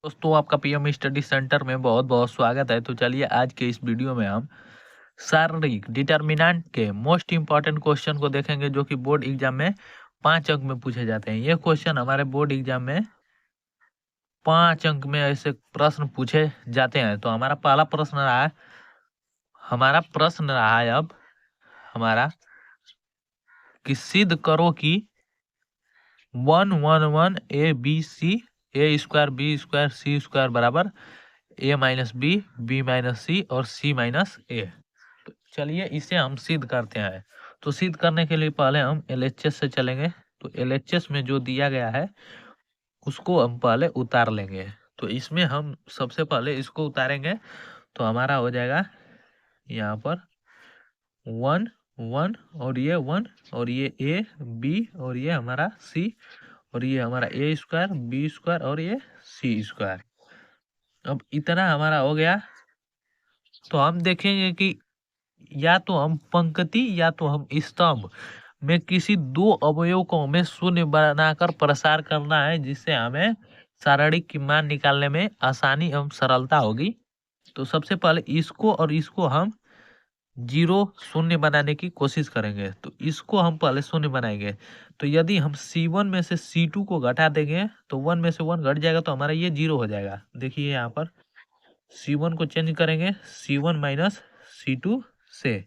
दोस्तों आपका PM study centre में बहुत बहुत स्वागत है। तो चलिए आज के इस वीडियो में हम शारीरिक डिटर्मिनेंट के मोस्ट इंपॉर्टेंट क्वेश्चन को देखेंगे, जो कि बोर्ड एग्जाम में 5 अंक में पूछे जाते हैं। ये क्वेश्चन हमारे बोर्ड एग्जाम में 5 अंक में ऐसे प्रश्न पूछे जाते हैं। तो हमारा पहला प्रश्न रहा है, अब हमारा कि सिद्ध करो कि 1 1 1 A B C A square B square C square बराबर ए माइनस बी माइनस सी और सी माइनस ए। तो चलिए इसे हम सिद्ध करते हैं। तो सिद्ध करने के लिए पहले हम एलएचएस से चलेंगे। तो एलएचएस में जो दिया गया है उसको हम पहले उतार लेंगे। तो इसमें हम सबसे पहले इसको उतारेंगे तो हमारा हो जाएगा यहाँ पर 1 1 और ये 1 और ये ए बी और ये हमारा सी और ये हमारा ए स्क्वायर बी स्क्वायर और ये सी स्क्वायर। अब इतना हमारा हो गया। तो हम देखेंगे कि या तो हम पंक्ति या तो हम स्तंभ में किसी दो अवयव को हमें शून्य बनाकर प्रसार करना है, जिससे हमें शारीरिक की मान निकालने में आसानी एवं सरलता होगी। तो सबसे पहले इसको और इसको हम जीरो शून्य बनाने की कोशिश करेंगे। तो इसको हम पहले शून्य बनाएंगे। तो यदि हम C1 में से C2 को घटा देंगे तो 1 में से 1 घट जाएगा, तो हमारा ये जीरो हो जाएगा। देखिए यहाँ पर C1 को चेंज करेंगे C1 माइनस C2 से,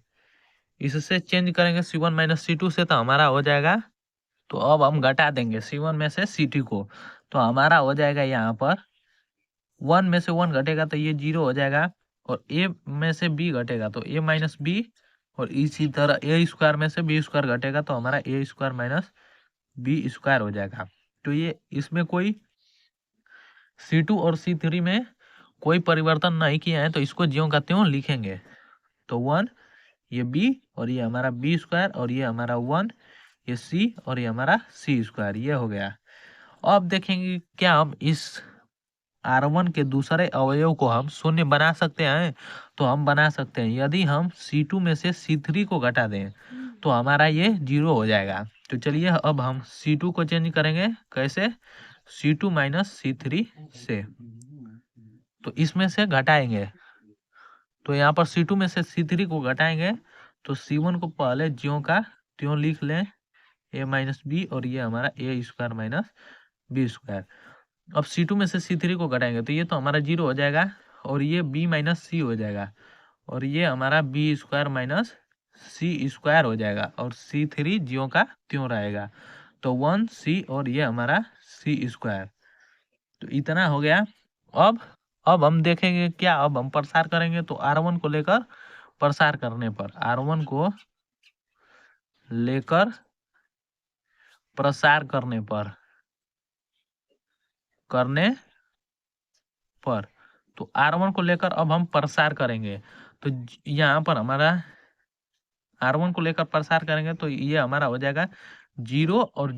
इससे चेंज करेंगे C1 माइनस C2 से, तो हमारा हो जाएगा। तो अब हम घटा देंगे C1 में से C2 को, तो हमारा हो जाएगा यहाँ पर 1 में से 1 घटेगा तो ये जीरो हो जाएगा, और A में से B घटेगा तो A माइनस बी, और इसी तरह A स्क्वायर में से B स्क्वायर घटेगा तो हमारा A square minus B square हो जाएगा। तो ये इसमें कोई C2 और C3 में कोई परिवर्तन नहीं किया है, तो इसको ज्यों का त्यों लिखेंगे। तो 1 ये B और ये हमारा B स्क्वायर और ये हमारा 1 ये C और ये हमारा C स्क्वायर, ये हो गया। अब देखेंगे क्या हम इस R1 के दूसरे अवयव को हम शून्य बना सकते हैं। तो हम बना सकते हैं, यदि हम C2 में से C3 को घटा दें तो हमारा ये जीरो हो जाएगा। तो चलिए अब हम C2 को चेंज करेंगे, कैसे? C2 माइनस C3 से, तो इसमें से घटाएंगे। तो यहाँ पर C2 में से C3 को घटाएंगे तो C1 को पहले ज्यों का त्यों लिख लें A माइनस बी, और ये हमारा A square minus B square. अब C2 में से C3 को घटाएंगे तो ये तो हमारा जीरो हो जाएगा, और ये B माइनस सी हो जाएगा, और ये हमारा B स्क्वायर माइनस सी स्क्वायर हो जाएगा, और C3 ज्यों का त्यों रहेगा। तो 1C और ये हमारा C स्क्वायर। तो इतना हो गया। अब हम देखेंगे क्या, अब हम प्रसार करेंगे तो R1 को लेकर प्रसार करने पर, R1 को लेकर प्रसार करने पर तो R1 को लेकर अब हम प्रसार करेंगे। तो यहाँ पर हमारा R1 को लेकर प्रसार करेंगे तो ये हमारा हो जाएगा जीरो, और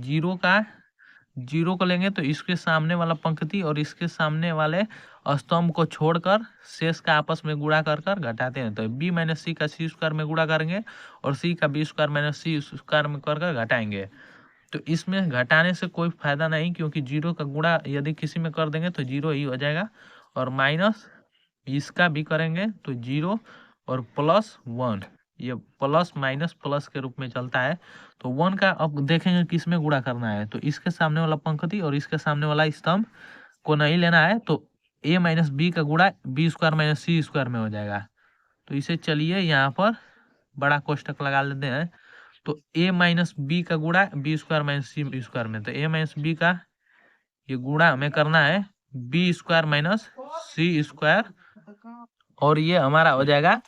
जीरो को लेंगे तो इसके सामने वाला पंक्ति और इसके सामने वाले स्तंभ को छोड़कर शेष का आपस में गुणा कर घटाते हैं। तो B माइनस सी का C स्क्वायर में गुणा करेंगे और C का B स्क्वायर माइनस सी स्क्वायर में कर घटाएंगे। तो इसमें घटाने से कोई फायदा नहीं, क्योंकि जीरो का गुणा यदि किसी में कर देंगे तो जीरो ही हो जाएगा, और माइनस इसका भी करेंगे तो जीरो, और प्लस 1, ये प्लस माइनस प्लस के रूप में चलता है। तो 1 का अब देखेंगे किस में गुणा करना है। तो इसके सामने वाला पंक्ति और इसके सामने वाला स्तंभ को नहीं लेना है, तो A माइनस बी का गुणा B स्क्वायर माइनस सी स्क्वायर में हो जाएगा। तो इसे चलिए यहाँ पर बड़ा कोष्टक लगा लेते हैं। तो A माइनस बी का गुणा B स्क्वायर माइनस सी स्क्वायर में, तो A माइनस बी का ये गुणा हमें करना है B स्क्वायर माइनस सी स्क्वायर, और ये हमारा हो जाएगा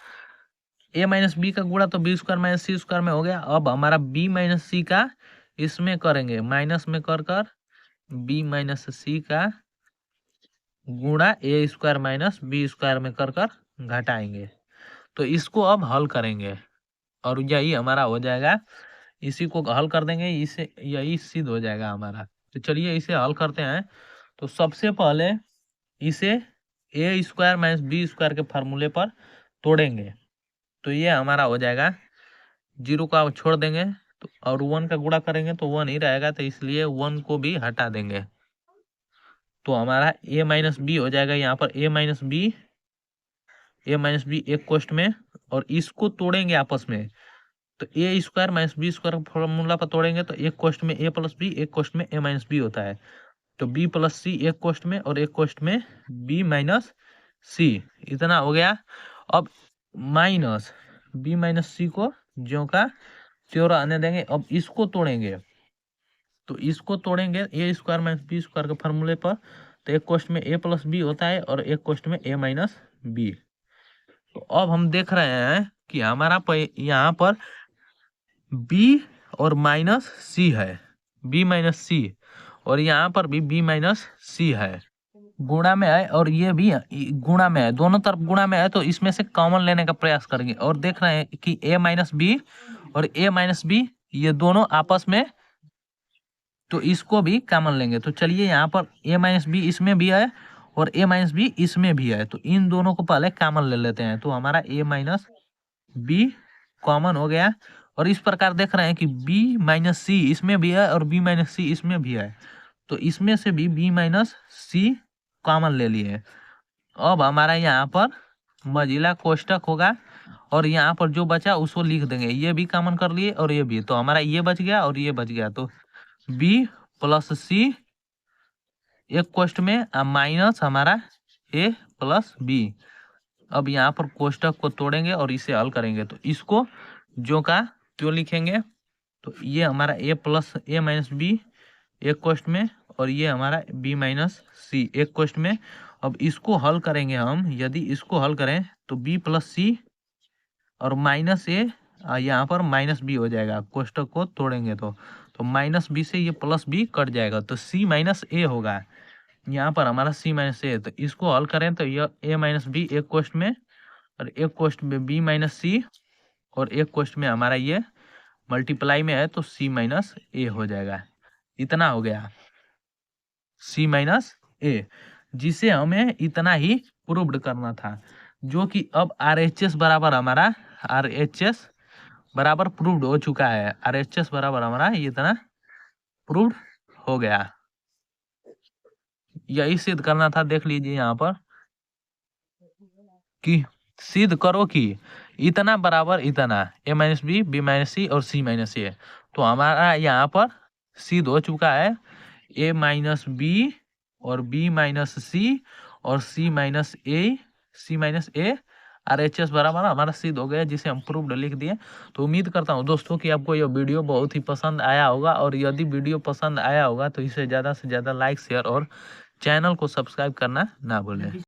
A माइनस बी का गुणा तो B स्क्वायर माइनस सी स्क्वायर में हो गया। अब हमारा B माइनस सी का इसमें करेंगे, माइनस में कर B माइनस सी का गुणा A square minus B square में कर घटाएंगे। तो इसको अब हल करेंगे और यही हमारा हो जाएगा। इसी को हल कर देंगे, इसे यही सिद्ध हो जाएगा हमारा। तो चलिए इसे हल करते हैं। तो सबसे पहले इसे A square minus B square के फार्मूले पर तोड़ेंगे। तो ये हमारा हो जाएगा, जीरो का छोड़ देंगे तो, और 1 का गुणा करेंगे तो 1 ही रहेगा, तो इसलिए 1 को भी हटा देंगे। तो हमारा a माइनस बी हो जाएगा यहाँ पर a माइनस बी एक क्वेश्चन में, और इसको तोड़ेंगे आपस में तो a square minus B square formula पर तोड़ेंगे तो एक क्वेश्चन में a प्लस बी, एक क्वेश्चन में a माइनस बी होता है। तो b प्लस सी एक क्वेश्चन में और एक क्वेश्चन में b माइनस सी, इतना हो गया। अब माइनस b माइनस सी को ज्यों का त्यों आने देंगे। अब इसको तोड़ेंगे तो इसको तोड़ेंगे a square minus B square के फॉर्मूले पर, तो एक क्वेश्चन में a प्लस बी होता है और एक क्वेश्चन में a माइनस बी। तो अब हम देख रहे हैं कि हमारा यहाँ पर b और माइनस सी है, b माइनस सी, और यहाँ पर भी b माइनस सी है, गुणा में है, और ये भी गुणा में है, दोनों तरफ गुणा में है। तो इसमें से कॉमन लेने का प्रयास करेंगे और देख रहे हैं कि a माइनस बी और a माइनस बी ये दोनों आपस में, तो इसको भी कॉमन लेंगे। तो चलिए यहाँ पर a माइनस बी इसमें भी है और a माइनस बी इसमें भी है, तो इन दोनों को पहले कॉमन ले लेते हैं। तो हमारा a माइनस बी कॉमन हो गया, और इस प्रकार देख रहे हैं कि b माइनस सी इसमें भी है और b माइनस सी इसमें भी है, तो इसमें से भी b माइनस सी कॉमन ले लिए। अब हमारा यहाँ पर मझिला कोष्टक होगा और यहाँ पर जो बचा उसको लिख देंगे, ये भी कॉमन कर लिए और ये भी, तो हमारा ये बच गया और ये बच गया। तो b प्लस सी एक कोष्टक में माइनस हमारा a प्लस बी। अब यहाँ पर कोष्टक को तोड़ेंगे और इसे हल करेंगे, तो इसको जो का त्यों लिखेंगे। तो ये हमारा a plus a minus B एक क्वेश्चन में और ये हमारा b माइनस सी एक क्वेश्चन में। अब इसको हल करेंगे हम, यदि इसको हल करें तो b प्लस सी और माइनस ए यहाँ पर माइनस बी हो जाएगा, कोष्टक को तोड़ेंगे तो माइनस बी से ये प्लस बी कट जाएगा, तो c माइनस ए होगा। यहाँ पर हमारा c माइनस ए, तो इसको हल करें तो यह a माइनस बी एक क्वेश्चन में और एक क्वेश्चन में b माइनस सी और एक क्वेश्चन में हमारा ये मल्टीप्लाई में है तो c माइनस ए हो जाएगा। इतना हो गया c माइनस ए, जिसे हमें इतना ही प्रूव्ड करना था, जो कि अब RHS बराबर हमारा RHS बराबर प्रूव्ड हो चुका है। RHS बराबर हमारा इतना प्रूव्ड हो गया। यही सिद्ध करना था। देख लीजिए यहाँ पर कि सिद्ध करो कि इतना बराबर इतना a minus b, b minus सी और c माइनस ए। तो हमारा यहाँ पर सिद्ध हो चुका है a माइनस बी और b माइनस सी और c माइनस ए RHS बराबर हमारा सिद्ध हो गया, जिसे हम प्रूव्ड लिख दिए। तो उम्मीद करता हूँ दोस्तों कि आपको यह वीडियो बहुत ही पसंद आया होगा, और यदि वीडियो पसंद आया होगा तो इसे ज़्यादा से ज़्यादा लाइक शेयर और चैनल को सब्सक्राइब करना ना भूलें।